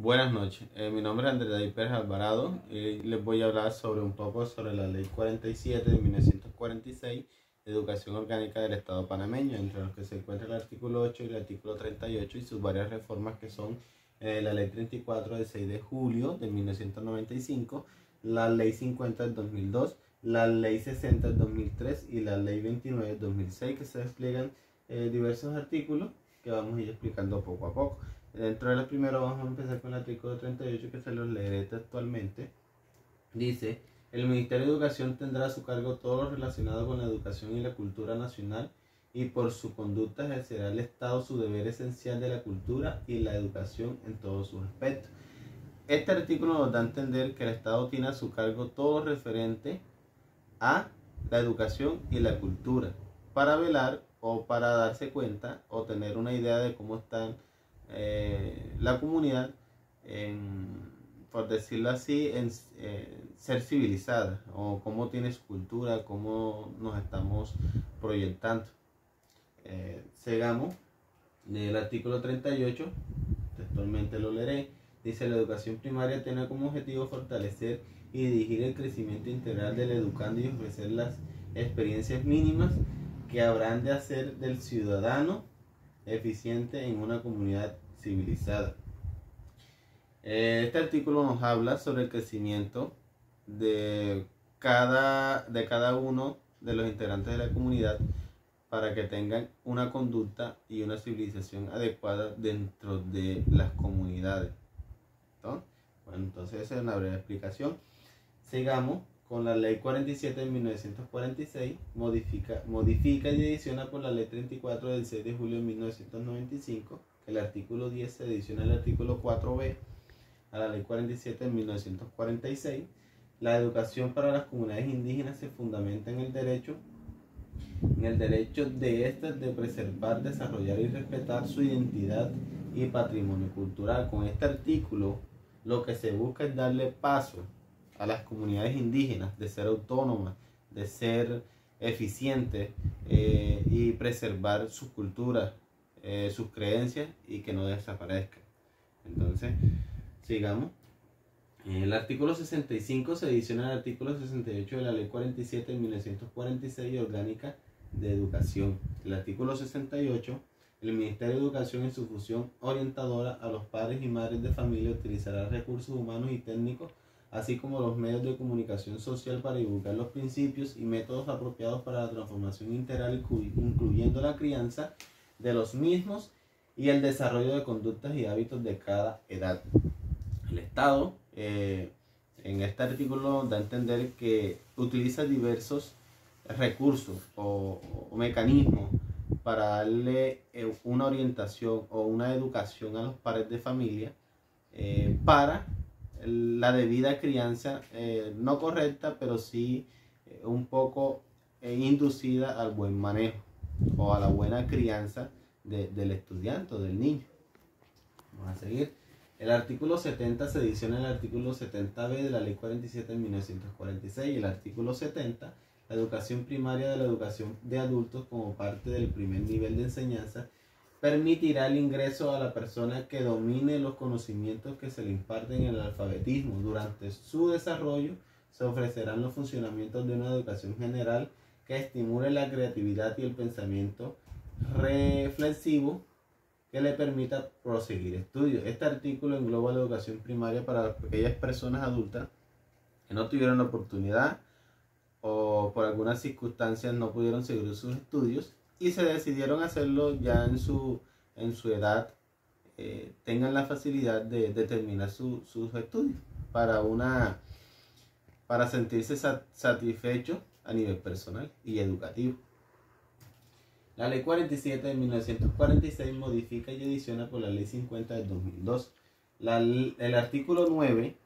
Buenas noches, mi nombre es Andrés David Pérez Alvarado y les voy a hablar un poco sobre la Ley 47 de 1946 de Educación Orgánica del Estado panameño, entre los que se encuentra el artículo 8 y el artículo 38 y sus varias reformas que son la Ley 34 del 6 de julio de 1995, la Ley 50 del 2002, la Ley 60 del 2003 y la Ley 29 del 2006, que se despliegan diversos artículos que vamos a ir explicando poco a poco. Dentro de los primeros vamos a empezar con el artículo 38, que se los leeré textualmente. Dice: el Ministerio de Educación tendrá a su cargo todo lo relacionado con la educación y la cultura nacional, y por su conducta ejercerá el Estado su deber esencial de la cultura y la educación en todos sus aspectos. Este artículo nos da a entender que el Estado tiene a su cargo todo referente a la educación y la cultura, para velar o para darse cuenta o tener una idea de cómo están la comunidad, por decirlo así, en ser civilizada, o cómo tiene su cultura, cómo nos estamos proyectando. Sigamos del artículo 38, textualmente lo leeré. Dice: la educación primaria tiene como objetivo fortalecer y dirigir el crecimiento integral del educando y ofrecer las experiencias mínimas que habrán de hacer del ciudadano eficiente en una comunidad civilizada. Este artículo nos habla sobre el crecimiento de cada uno de los integrantes de la comunidad para que tengan una conducta y una civilización adecuada dentro de las comunidades. Entonces esa es una breve explicación. Sigamos con la Ley 47 de 1946, modifica y adiciona por la Ley 34 del 6 de julio de 1995, que el artículo 10 se adiciona al artículo 4b a la Ley 47 de 1946. La educación para las comunidades indígenas se fundamenta en el derecho de estas de preservar, desarrollar y respetar su identidad y patrimonio cultural. Con este artículo lo que se busca es darle paso a las comunidades indígenas de ser autónomas, de ser eficientes y preservar sus culturas, sus creencias, y que no desaparezcan. Entonces, sigamos. El artículo 65 se adiciona al artículo 68 de la Ley 47 de 1946 orgánica de educación. El artículo 68: el Ministerio de Educación, en su función orientadora a los padres y madres de familia, utilizará recursos humanos y técnicos, así como los medios de comunicación social, para divulgar los principios y métodos apropiados para la transformación integral, incluyendo la crianza de los mismos y el desarrollo de conductas y hábitos de cada edad. El Estado, en este artículo, da a entender que utiliza diversos recursos o mecanismos para darle una orientación o una educación a los padres de familia para la debida crianza, no correcta, pero sí un poco inducida al buen manejo o a la buena crianza del estudiante o del niño. Vamos a seguir. El artículo 70 se adiciona al artículo 70b de la Ley 47 de 1946. El artículo 70: la educación primaria de la educación de adultos como parte del primer nivel de enseñanza permitirá el ingreso a la persona que domine los conocimientos que se le imparten en el alfabetismo. Durante su desarrollo se ofrecerán los funcionamientos de una educación general que estimule la creatividad y el pensamiento reflexivo, que le permita proseguir estudios. Este artículo engloba la educación primaria para aquellas personas adultas que no tuvieron la oportunidad o por algunas circunstancias no pudieron seguir sus estudios y se decidieron hacerlo ya en su edad, tengan la facilidad de terminar sus estudios para sentirse satisfechos a nivel personal y educativo. La Ley 47 de 1946 modifica y adiciona por la Ley 50 del 2002. El artículo 9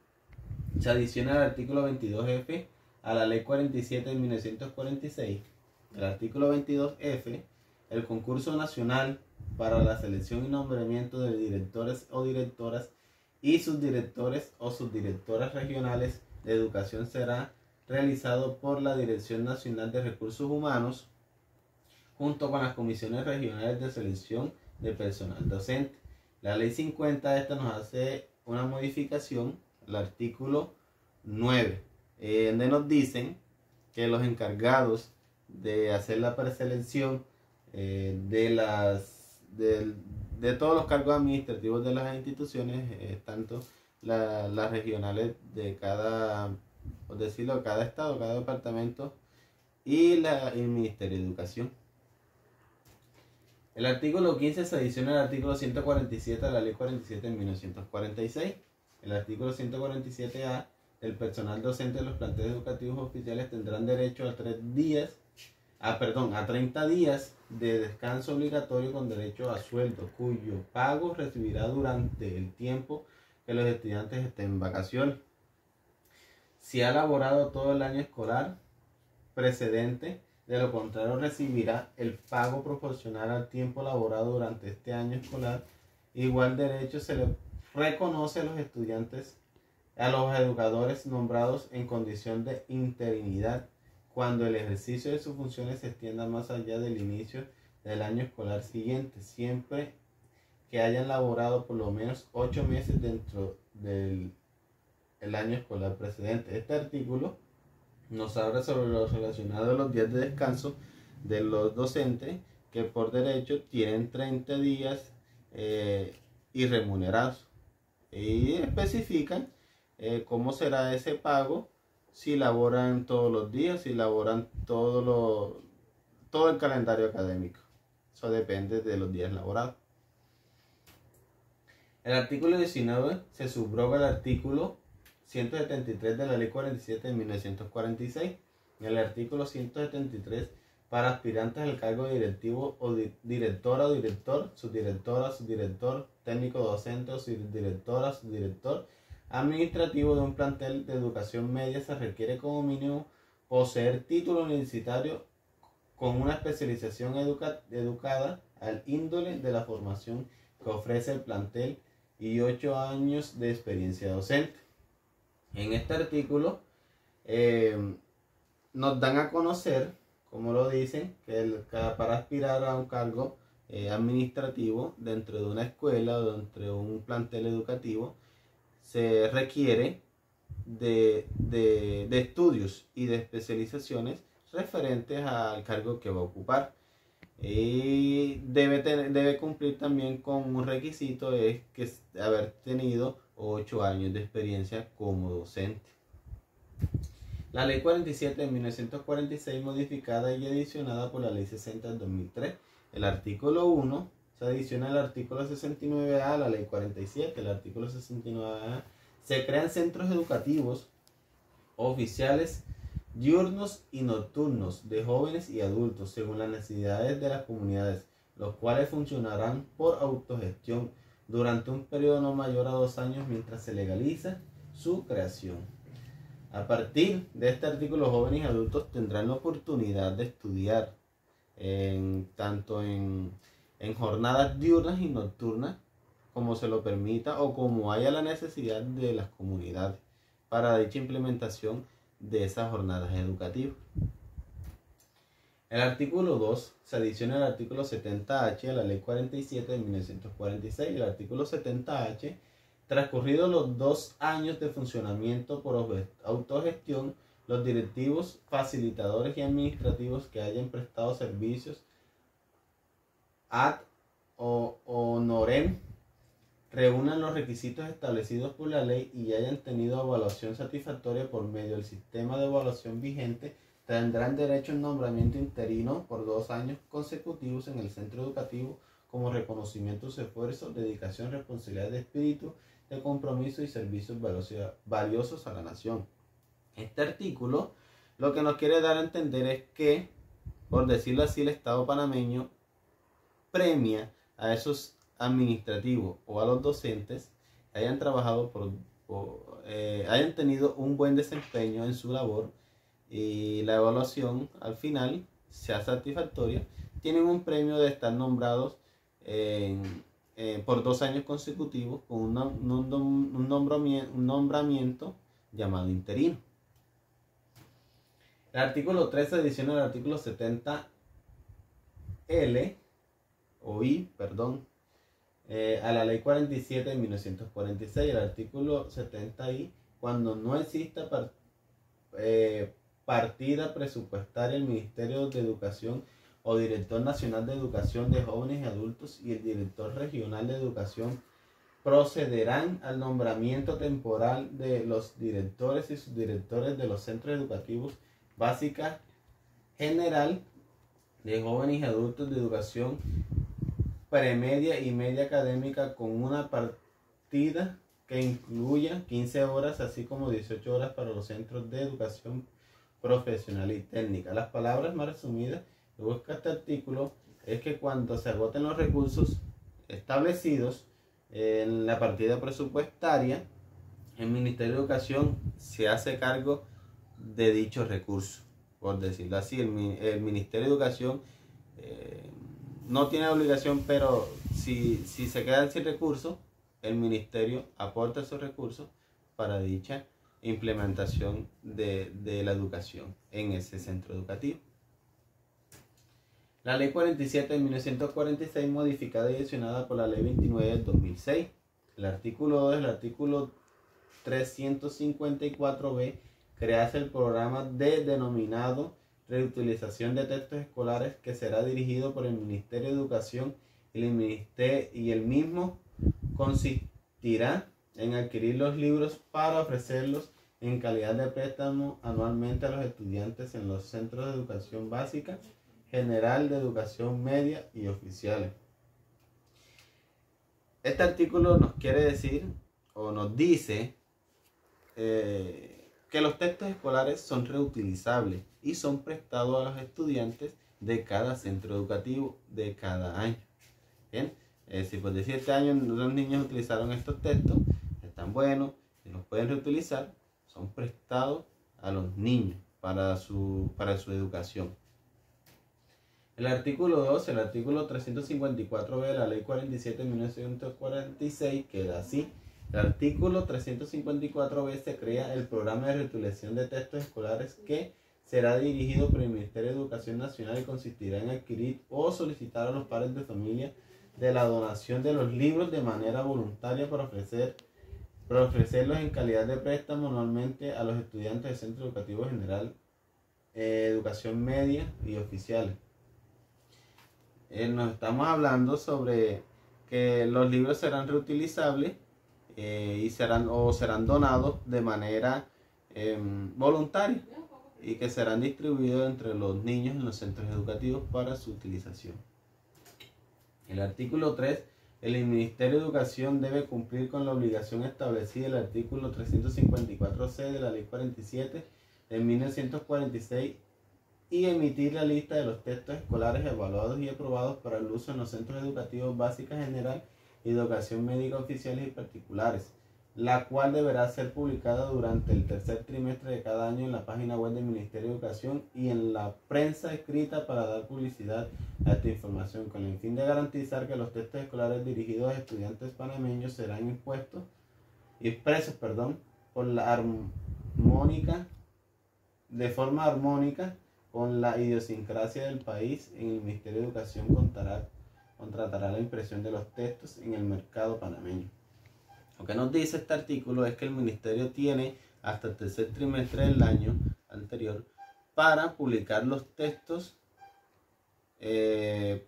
se adiciona al artículo 22F a la Ley 47 de 1946. El artículo 22F: el concurso nacional para la selección y nombramiento de directores o directoras y subdirectores o subdirectoras regionales de educación será realizado por la Dirección Nacional de Recursos Humanos, junto con las comisiones regionales de selección de personal docente. La Ley 50 nos hace una modificación, el artículo 9, donde nos dicen que los encargados de hacer la preselección de todos los cargos administrativos de las instituciones, tanto las regionales de cada, por decirlo, cada estado, cada departamento y el Ministerio de Educación. El artículo 15 se adiciona al artículo 147 de la Ley 47 de 1946. El artículo 147A: el personal docente de los planteles educativos oficiales tendrán derecho a 30 días de descanso obligatorio con derecho a sueldo, cuyo pago recibirá durante el tiempo que los estudiantes estén en vacaciones. Si ha laborado todo el año escolar precedente, de lo contrario recibirá el pago proporcional al tiempo laborado durante este año escolar. Igual derecho se le reconoce a los estudiantes, a los educadores nombrados en condición de interinidad, cuando el ejercicio de sus funciones se extienda más allá del inicio del año escolar siguiente, siempre que hayan laborado por lo menos 8 meses dentro del año escolar precedente. Este artículo nos habla sobre lo relacionado a los días de descanso de los docentes, que por derecho tienen 30 días y remunerados, y especifican cómo será ese pago, si laboran todos los días, si laboran todo el calendario académico. Eso depende de los días laborados. El artículo 19 se subroga el artículo 173 de la Ley 47 de 1946. En el artículo 173, para aspirantes al cargo de directivo o directora o director, subdirectora, subdirector, técnico docente o subdirectora, subdirector administrativo de un plantel de educación media, se requiere como mínimo poseer título universitario con una especialización educada al índole de la formación que ofrece el plantel y 8 años de experiencia docente. En este artículo nos dan a conocer, como lo dicen, que para aspirar a un cargo administrativo dentro de una escuela o dentro de un plantel educativo, se requiere de estudios y de especializaciones referentes al cargo que va a ocupar. Y debe cumplir también con un requisito, es que haber tenido 8 años de experiencia como docente. La Ley 47 de 1946, modificada y adicionada por la Ley 60 del 2003. El artículo 1 se adiciona al artículo 69A a la Ley 47. El artículo 69A: se crean centros educativos oficiales diurnos y nocturnos de jóvenes y adultos según las necesidades de las comunidades, los cuales funcionarán por autogestión durante un periodo no mayor a 2 años mientras se legaliza su creación. A partir de este artículo, jóvenes y adultos tendrán la oportunidad de estudiar tanto en jornadas diurnas y nocturnas, como se lo permita o como haya la necesidad de las comunidades para dicha implementación de esas jornadas educativas. El artículo 2 se adiciona al artículo 70H a la Ley 47 de 1946. El artículo 70H: transcurridos los 2 años de funcionamiento por autogestión, los directivos, facilitadores y administrativos que hayan prestado servicios ad honorem, reúnan los requisitos establecidos por la ley y hayan tenido evaluación satisfactoria por medio del sistema de evaluación vigente, tendrán derecho a un nombramiento interino por 2 años consecutivos en el centro educativo como reconocimiento de su esfuerzo, dedicación, responsabilidad de espíritu, de compromiso y servicios valiosos a la nación. Este artículo lo que nos quiere dar a entender es que, por decirlo así, el Estado panameño premia a esos administrativos o a los docentes que hayan trabajado hayan tenido un buen desempeño en su labor, y la evaluación al final sea satisfactoria. Tienen un premio de estar nombrados por 2 años consecutivos con un nombramiento llamado interino. El artículo 13 adiciona al artículo 70L o I, a la Ley 47 de 1946, el artículo 70i, cuando no exista partida presupuestaria, el Ministerio de Educación o Director Nacional de Educación de Jóvenes y Adultos y el Director Regional de Educación procederán al nombramiento temporal de los directores y subdirectores de los centros educativos básica general de jóvenes y adultos de educación premedia y media académica con una partida que incluya 15 horas, así como 18 horas para los centros de educación profesional y técnica. Las palabras más resumidas que busca este artículo es que cuando se agoten los recursos establecidos en la partida presupuestaria, el Ministerio de Educación se hace cargo de dichos recursos, por decirlo así. El Ministerio de Educación no tiene obligación, pero si se quedan sin recursos, el Ministerio aporta esos recursos para dicha implementación de la educación en ese centro educativo. La Ley 47 de 1946, modificada y adicionada por la Ley 29 del 2006. El artículo 2, el artículo 354b, crease el programa denominado Reutilización de Textos Escolares, que será dirigido por el Ministerio de Educación y el mismo consistirá en adquirir los libros para ofrecerlos en calidad de préstamo anualmente a los estudiantes en los centros de educación básica, general, de educación media y oficiales. Este artículo nos quiere decir o nos dice que los textos escolares son reutilizables y son prestados a los estudiantes de cada centro educativo de cada año. Bien, si por 17 años los niños utilizaron estos textos, están buenos, y los pueden reutilizar, son prestados a los niños para su educación. El artículo 2, el artículo 354b de la Ley 47 de 1946 queda así. El artículo 354b se crea el programa de reutilización de textos escolares que será dirigido por el Ministerio de Educación Nacional y consistirá en adquirir o solicitar a los padres de familia de la donación de los libros de manera voluntaria para ofrecerlos en calidad de préstamo anualmente a los estudiantes del Centro Educativo General, Educación Media y Oficiales. Nos estamos hablando sobre que los libros serán reutilizables y serán donados de manera voluntaria y que serán distribuidos entre los niños en los centros educativos para su utilización. El artículo 3, el Ministerio de Educación debe cumplir con la obligación establecida en el artículo 354c de la Ley 47 de 1946 y emitir la lista de los textos escolares evaluados y aprobados para el uso en los centros educativos básica general y de educación médica oficiales y particulares, la cual deberá ser publicada durante el tercer trimestre de cada año en la página web del Ministerio de Educación y en la prensa escrita para dar publicidad a esta información, con el fin de garantizar que los textos escolares dirigidos a estudiantes panameños serán expresos de forma armónica con la idiosincrasia del país. En el Ministerio de Educación contratará la impresión de los textos en el mercado panameño. Lo que nos dice este artículo es que el ministerio tiene hasta el tercer trimestre del año anterior para publicar los textos que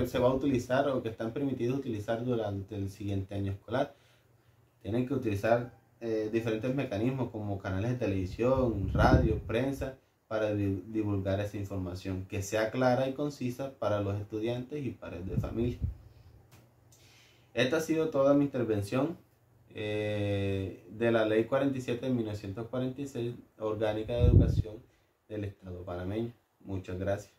se va a utilizar o que están permitidos utilizar durante el siguiente año escolar. Tienen que utilizar diferentes mecanismos como canales de televisión, radio, prensa, para divulgar esa información que sea clara y concisa para los estudiantes y padres de familia. Esta ha sido toda mi intervención de la Ley 47 de 1946, Orgánica de Educación del Estado panameño. Muchas gracias.